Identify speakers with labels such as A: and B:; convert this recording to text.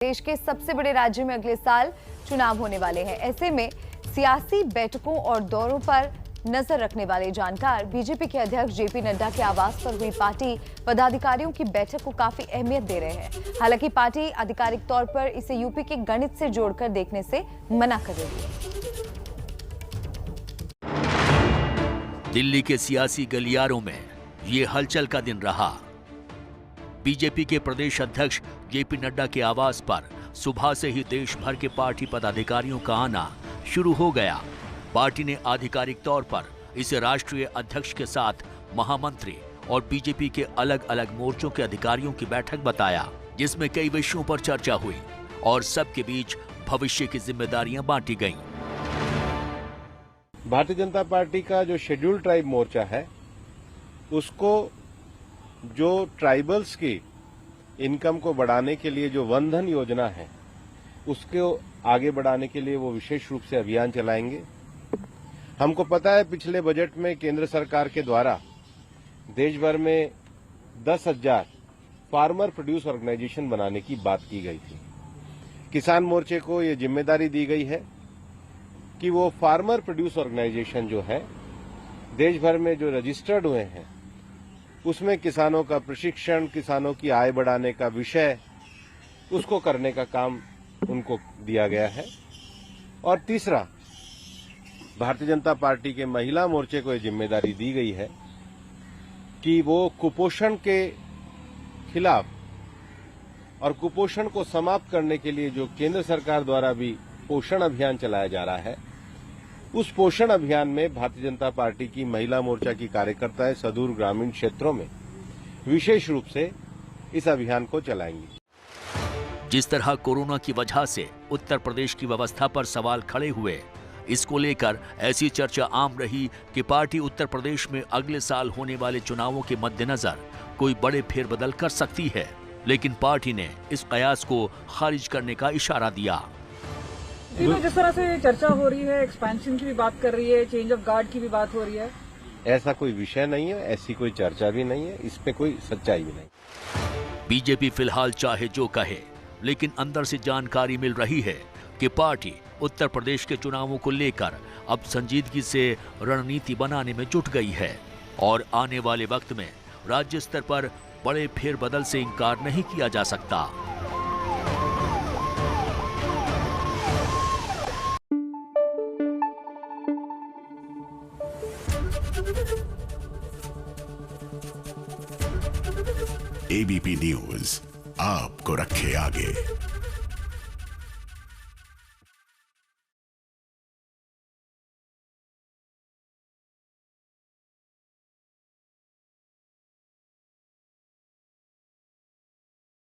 A: देश के सबसे बड़े राज्य में अगले साल चुनाव होने वाले हैं। ऐसे में सियासी बैठकों और दौरों पर नजर रखने वाले जानकार बीजेपी के अध्यक्ष जेपी नड्डा के आवास पर हुई पार्टी पदाधिकारियों की बैठक को काफी अहमियत दे रहे हैं। हालांकि पार्टी आधिकारिक तौर पर इसे यूपी के गणित से जोड़कर देखने से मना कर रही है।
B: दिल्ली के सियासी गलियारों में ये हलचल का दिन रहा। बीजेपी के प्रदेश अध्यक्ष जेपी नड्डा के आवास पर सुबह से ही देश भर के पार्टी पदाधिकारियों का आना शुरू हो गया। पार्टी ने आधिकारिक तौर पर इसे राष्ट्रीय अध्यक्ष के साथ महामंत्री और बीजेपी के अलग अलग मोर्चों के अधिकारियों की बैठक बताया, जिसमें कई विषयों पर चर्चा हुई और सबके बीच भविष्य की जिम्मेदारियां बांटी गईं।
C: भारतीय जनता पार्टी का जो शेड्यूल्ड ट्राइब मोर्चा है, उसको जो ट्राइबल्स की इनकम को बढ़ाने के लिए जो वन धन योजना है, उसको आगे बढ़ाने के लिए वो विशेष रूप से अभियान चलाएंगे। हमको पता है पिछले बजट में केंद्र सरकार के द्वारा देश भर में 10,000 फार्मर प्रोड्यूस ऑर्गेनाइजेशन बनाने की बात की गई थी। किसान मोर्चे को ये जिम्मेदारी दी गई है कि वो फार्मर प्रोड्यूस ऑर्गेनाइजेशन जो है देश भर में जो रजिस्टर्ड हुए हैं, उसमें किसानों का प्रशिक्षण, किसानों की आय बढ़ाने का विषय, उसको करने का काम उनको दिया गया है। और तीसरा, भारतीय जनता पार्टी के महिला मोर्चे को ये जिम्मेदारी दी गई है कि वो कुपोषण के खिलाफ और कुपोषण को समाप्त करने के लिए जो केंद्र सरकार द्वारा भी पोषण अभियान चलाया जा रहा है, उस पोषण अभियान में भारतीय जनता पार्टी की महिला मोर्चा की कार्यकर्ताएं सुदूर ग्रामीण क्षेत्रों में विशेष रूप से इस अभियान को चलाएंगी।
B: जिस तरह कोरोना की वजह से उत्तर प्रदेश की व्यवस्था पर सवाल खड़े हुए, इसको लेकर ऐसी चर्चा आम रही कि पार्टी उत्तर प्रदेश में अगले साल होने वाले चुनावों के मद्देनजर कोई बड़े फेरबदल कर सकती है, लेकिन पार्टी ने इस कयास को खारिज करने का इशारा दिया।
D: जिस तरह से चर्चा हो रही है, एक्सपेंशन की भी बात कर रही है, चेंज ऑफ गार्ड की भी बात हो रही है,
C: ऐसा कोई विषय नहीं है, ऐसी कोई चर्चा भी नहीं है, इसमें कोई सच्चाई भी नहीं।
B: बीजेपी फिलहाल चाहे जो कहे, लेकिन अंदर से जानकारी मिल रही है कि पार्टी उत्तर प्रदेश के चुनावों को लेकर अब संजीदगी से रणनीति बनाने में जुट गई है और आने वाले वक्त में राज्य स्तर पर बड़े फेरबदल से इंकार नहीं किया जा सकता।
E: एबीपी न्यूज आपको रखे आगे।